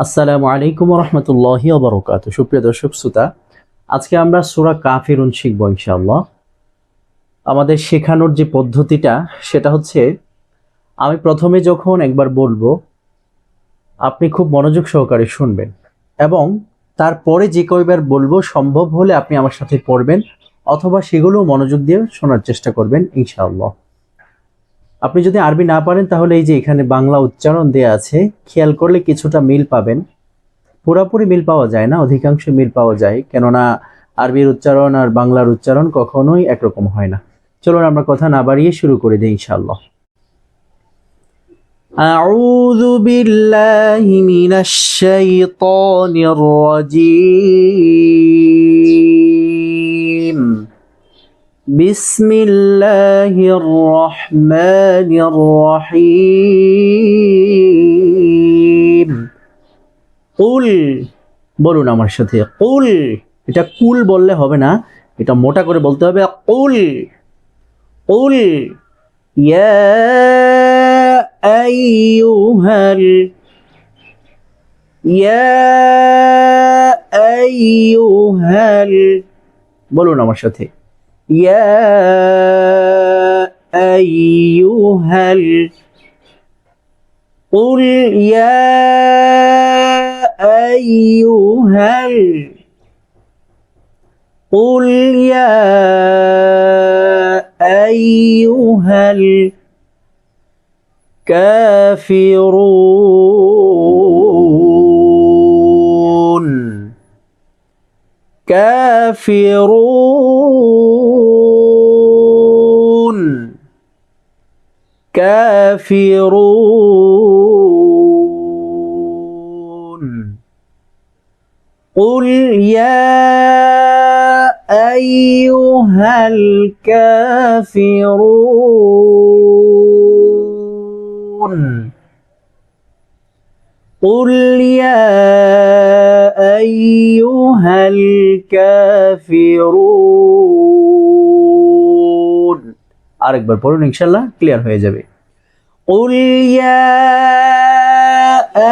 আসসালামু আলাইকুম রহমতুল্লাহি ওয়া বারাকাতুহু। সুপ্রিয় দর্শক শ্রোতা, আজকে আমরা সূরা কাফিরুন শিখব ইনশাআল্লাহ। আমাদের শেখানোর যে পদ্ধতিটা সেটা হচ্ছে, আমি প্রথমে যখন একবার বলবো আপনি খুব মনোযোগ সহকারে শুনবেন এবং তারপরে যে কয়বার বলবো সম্ভব হলে আপনি আমার সাথে পড়বেন অথবা সেগুলো মনোযোগ দিয়ে শোনার চেষ্টা করবেন ইনশাআল্লাহ। আপনি যদি আরবি না পারেন তাহলে এই যে এখানে বাংলা উচ্চারণ দেয়া আছে, খেয়াল করলে কিছুটা মিল পাবেন। পুরোপুরি মিল পাওয়া যায় না, অধিকাংশ মিল পাওয়া যায়, কেননা আরবির উচ্চারণ আর বাংলার উচ্চারণ কখনোই একরকম হয় না। চলুন আমরা কথা না বাড়িয়ে শুরু করে দিই ইনশাআল্লাহ। আউযু বিল্লাহি মিনাশ শাইতানির রাজীম। বিসমিল্লাহির রহমানির রহিম। কুল, বলুন আমার সাথে, কুল। এটা কুল বললে হবে না, এটা মোটা করে বলতে হবে, কুল কুল ইয়া আইয়ুহাল ইয়া আইয়ুহাল, বলুন আমার সাথে, ইয়া আইয়ুহাল কুল ইয়া আইয়ুহাল قل يا أيها الكافرون كافرون كافرون قل يا أيها الكافرون قل يا أيها الكافرون আরেকবার পড়ুন, ইনশাআল্লাহ ক্লিয়ার হয়ে যাবে। قل يا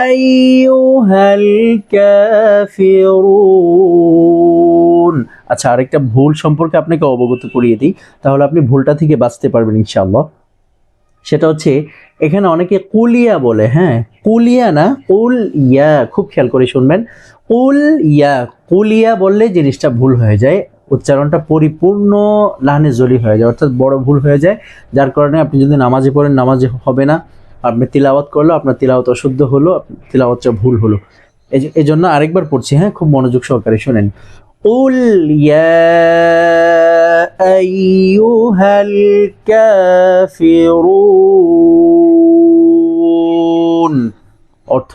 أيها الكافرون। আচ্ছা, আরেকটা ভুল সম্পর্কে আপনাকে অবগত করিয়ে দিই, তাহলে আপনি ভুলটা থেকে বাঁচতে পারবেন ইনশাআল্লাহ। সেটা হচ্ছে, এখানে অনেকে কুলিয়া বলে, হ্যাঁ কুলিয়া না, কুল ইয়া। খুব খেয়াল করে শুনবেন, কুল ইয়া। কুলিয়া বললে জিনিসটা ভুল হয়ে যায়, উচ্চারণটা পরিপূর্ণ লাহানে জলি হয়ে যায়, অর্থাৎ বড় ভুল হয়ে যায়, যার কারণে আপনি যদি নামাজে পড়েন নামাজে হবে না, আপনি তিলাওয়াত করলো আপনার তিলাওয়াত অশুদ্ধ হলো, তিলাওয়াতটা ভুল হলো। এই জন্য আরেকবার পড়ছি, হ্যাঁ খুব মনোযোগ সহকারে শুনেন। قل يا أيها الكافرون। অর্থ,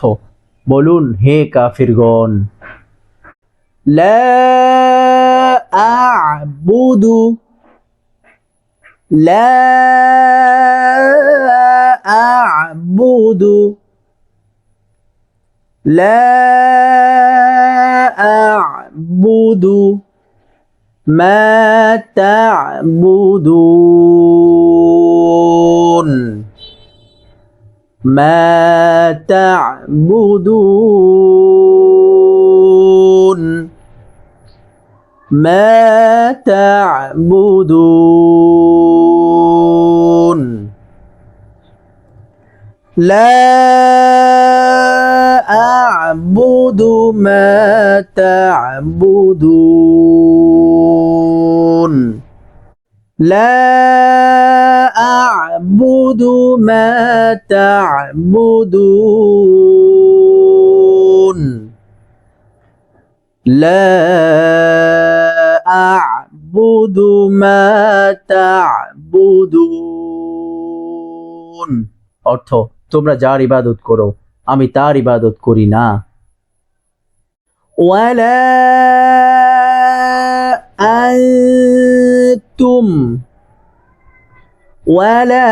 বলুন হে কাফিরগণ। لا أعبد لا أعبد لا أعبد ما تعبدون ما تعبدون ما تعبدون لا أعبد ما تعبدون لا أعبد ما تعبدون لا أعبد ما تعبدون। অর্থ, তোমরা যার ইবাদত করো আমি তার ইবাদত করি না। ওয়ালা আনতুম ওয়ালা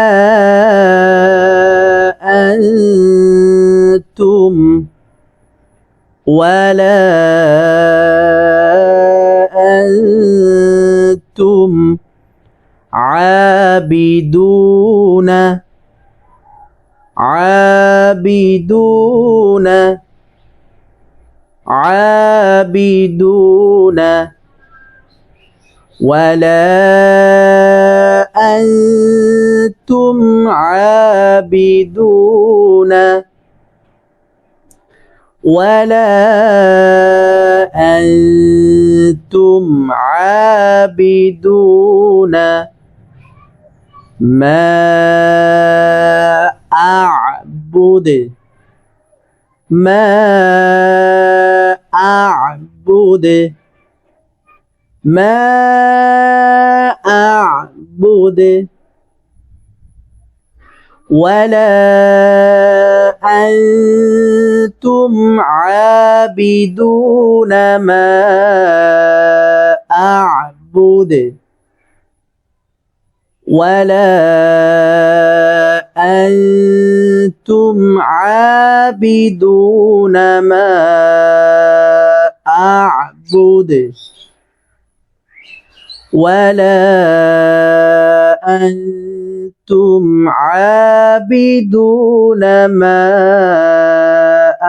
আনতুম ওয়ালা আনতুম عابدون عابدون ولا أنتم عابدون ولا أنتم عابدون ما أعبد ما أعبد ما أعبد ولا أنتم عابدون ما أعبد ولا أنتم عابدون ما أعبد ولا أنتم عابدون ما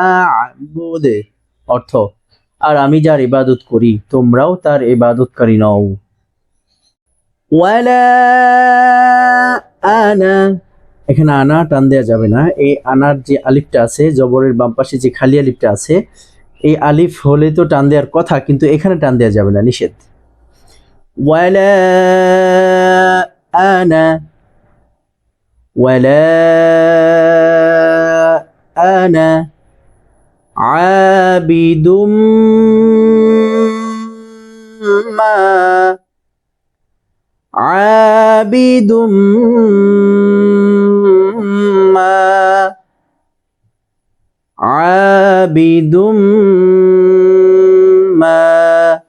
أعبد অর্থ আর আমি যার ইবাদত করি তোমরাও তার ইবাদতকারী নও ওয়ালা আনা এখানে আনা টান দেওয়া যাবে না এই আনার যে আলিফটা আছে জবরের বাম পাশে যে খালি আলিফটা আছে এই আলিফ হলে তো টান দেওয়ার কথা কিন্তু এখানে টান দেওয়া যাবে না নিষেধ ওয়ালা আনা ওয়ালা আনা আবিদুম মা عابد ما عابد ما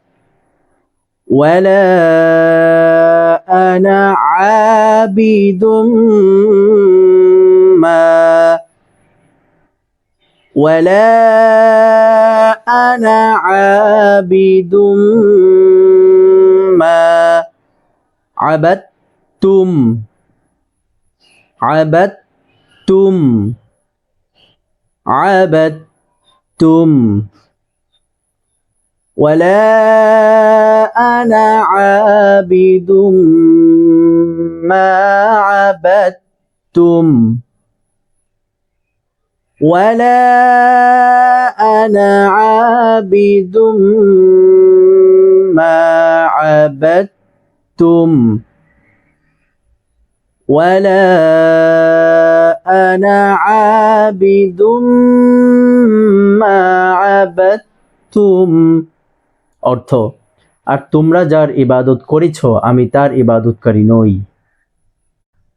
ولا أنا عابد ما ولا أنا عابد ما عبدتم عبدتم عبدتم ولا أنا عابد ما عبدتم ولا أنا عابد ما عبدتم ولا أنا عابد ما عبدتم অর্থ আর তোমরা যার ইবাদত করেছো আমি তার ইবাদতকারী নই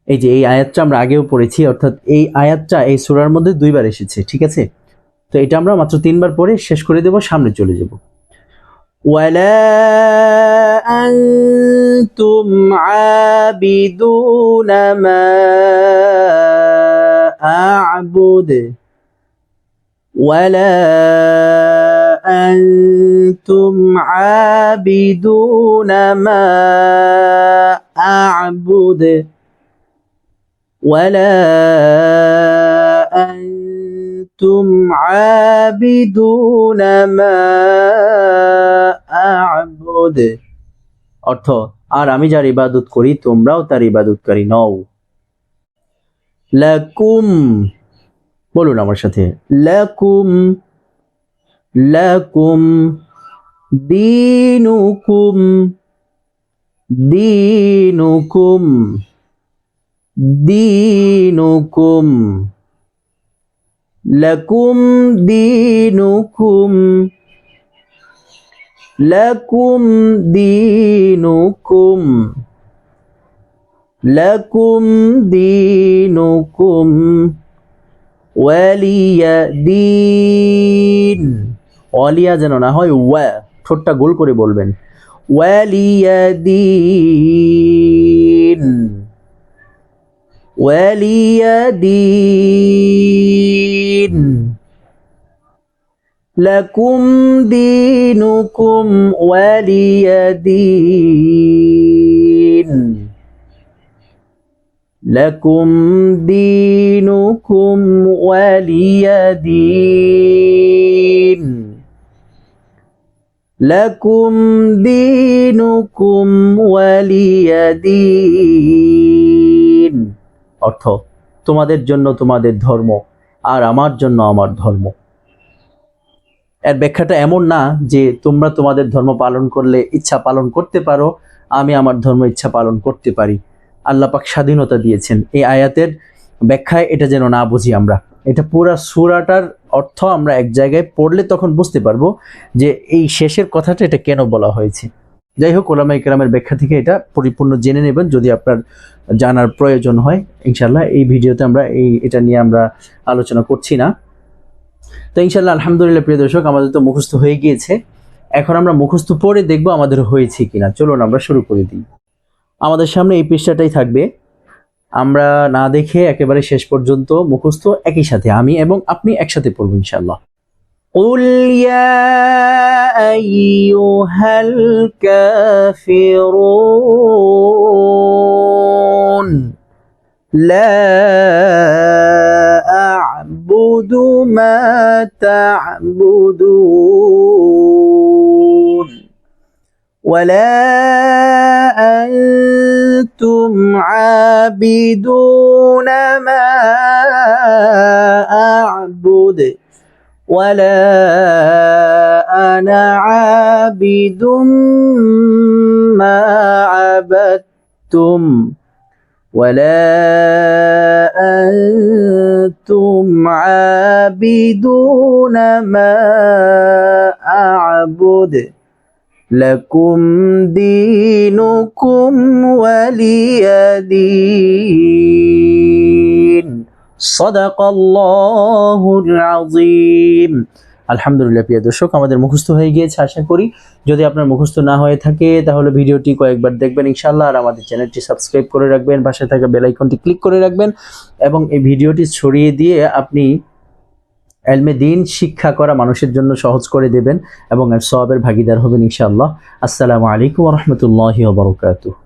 এই যে এই আয়াতটা আমরা আগেও পড়েছি অর্থাৎ এই আয়াতটা এই সূরার মধ্যে দুইবার এসেছে ঠিক আছে তো এটা আমরা মাত্র তিনবার পড়ে শেষ করে দেব সামনে চলে যাব ওয়ালা আনতুম আবিদুনা মা আ'বুদ ওয়ালা আনতুম আবিদুনা মা আ'বুদ ولا أنتم عابدون ما أعبد অর্থ আর আমি যার ইবাদত করি তোমরাও তার ইবাদতকারী নও লাকুম বলুন আমার সাথে লাকুম লাকুম দীনুকুম দীনুকুম دينكم لكم دينكم لكم دينكم لكم دينكم ولي دين ওয়ালিয়া যেন না হয় ওয়া ঠোঁটটা গোল করে বলবেন ওয়ালিয়া দিন ولي دين لكم دينكم ولي دين لكم دينكم ولي دين লাকুম দীনুকুম ওয়ালিয়াদিন। অর্থ, তোমাদের জন্য তোমাদের ধর্ম আর আমার জন্য আমার ধর্ম। এর ব্যাখ্যাটা এমন না যে তোমরা তোমাদের ধর্ম পালন করলে ইচ্ছা পালন করতে পারো, আমি আমার ধর্ম ইচ্ছা পালন করতে পারি। আল্লাহ পাক স্বাধীনতা দিয়েছেন। এই আয়াতের ব্যাখ্যায় এটা যেন না বুঝি আমরা। এটা পুরা সূরাটার অর্থ আমরা এক জায়গায় পড়লে তখন বুঝতে পারবো যে এই শেষের কথাটা এটা কেন বলা হয়েছে। যাই হোক, উলামায়ে কেরামের ব্যাখ্যা থেকে এটা পরিপূর্ণ জেনে নেবেন যদি আপনার জানার প্রয়োজন হয়। ইনশাআল্লাহ এই ভিডিওতে আমরা এটা নিয়ে আমরা আলোচনা করছি না। তো ইনশাআল্লাহ আলহামদুলিল্লাহ প্রিয় দর্শক, আমাদের তো মুখস্থ হয়ে গিয়েছে। এখন আমরা মুখস্থ পড়ে দেখবো আমাদের হয়েছে কিনা। চলুন আমরা শুরু করে দিই। আমাদের সামনে এই পৃষ্ঠাটাই থাকবে, আমরা না দেখে একেবারে শেষ পর্যন্ত মুখস্থ একই সাথে আমি এবং আপনি একসাথে পড়বো ইনশাআল্লাহ। قُلْ يَا أَيُّهَا الْكَافِرُونَ لَا أَعْبُدُ مَا تَعْبُدُونَ وَلَا أَنْتُمْ عَابِدُونَ مَا أَعْبُدُ وَلَا أَنَا عَابِدٌ مَا عَبَدتُّمْ وَلَا أَنْتُمْ عَابِدُونَ مَا أَعْبُدُ لَكُمْ دِينُكُمْ وَلِيَ دِينِ সাদাকাল্লাহুল আযীম। আলহামদুলিল্লাহ প্রিয় দর্শক, আমাদের মুখস্থ হয়ে গিয়েছে আশা করি। যদি আপনার মুখস্থ না হয়ে থাকে তাহলে ভিডিওটি কয়েকবার দেখবেন ইনশাআল্লাহ, আর আমাদের চ্যানেলটি সাবস্ক্রাইব করে রাখবেন, পাশে থাকা বেল আইকনটি ক্লিক করে রাখবেন এবং এই ভিডিওটি ছড়িয়ে দিয়ে আপনি ইলমে দ্বীন শিক্ষা করা মানুষের জন্য সহজ করে দেবেন এবং এর সওয়াবের ভাগীদার হবেন ইনশাআল্লাহ। আসসালামু আলাইকুম ওয়া রাহমাতুল্লাহি ওয়া বারাকাতুহু।